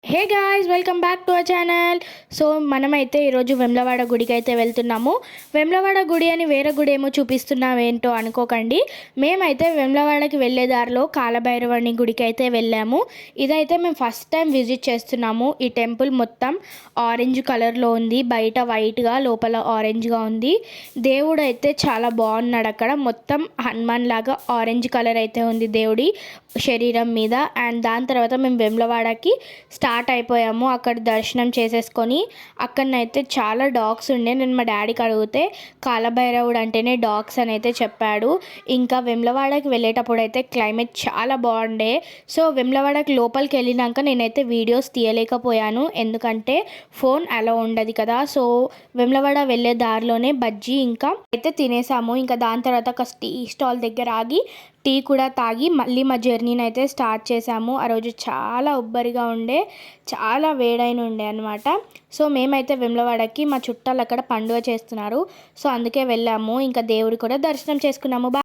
Hey guys, welcome back to our channel. So మనమైతే ఈరోజు వేములవాడ గుడికి అయితే వెళ్తున్నాము. వేములవాడ గుడి అని వేరే గుడి ఏమో చూపిస్తున్నావేంటో అనుకోకండి. మేమైతే వేములవాడకి వెళ్ళే దారిలో కాలభైరవుని గుడికి అయితే వెళ్ళాము. ఇదైతే మేము ఫస్ట్ టైం విజిట్ చేస్తున్నాము. ఈ టెంపుల్ మొత్తం ఆరెంజ్ కలర్లో ఉంది, బయట వైట్గా లోపల ఆరెంజ్గా ఉంది. దేవుడు అయితే చాలా బాగున్నాడు. అక్కడ మొత్తం హనుమాన్ లాగా ఆరెంజ్ కలర్ అయితే ఉంది దేవుడి శరీరం మీద. అండ్ దాని తర్వాత మేము వేములవాడకి స్టార్ట్ అయిపోయాము. అక్కడ దర్శనం చేసేసుకొని అక్కడనైతే చాలా డాగ్స్ ఉండే. నేను మా డాడీకి అడిగితే కాలభైరవుడు అంటేనే డాగ్స్ అని అయితే చెప్పాడు. ఇంకా వేములవాడకి వెళ్ళేటప్పుడు అయితే క్లైమేట్ చాలా బాగుండే. సో వేములవాడకి లోపలికి వెళ్ళినాక నేనైతే వీడియోస్ తీయలేకపోయాను, ఎందుకంటే ఫోన్ అలా ఉండదు కదా. సో వేములవాడ వెళ్ళే దారిలోనే బజ్జీ ఇంకా అయితే తినేసాము. ఇంకా దాని తర్వాత ఒక టీ స్టాల్ దగ్గర ఆగి టీ కూడా తాగి మళ్ళీ మా జర్నీని అయితే స్టార్ట్ చేసాము. ఆ రోజు చాలా ఉబ్బరిగా ఉండే, చాలా వేడైన ఉండే అనమాట. సో మేమైతే వేములవాడకి మా చుట్టాలు అక్కడ పండుగ చేస్తున్నారు, సో అందుకే వెళ్ళాము. ఇంకా దేవుడి కూడా దర్శనం చేసుకున్నాము.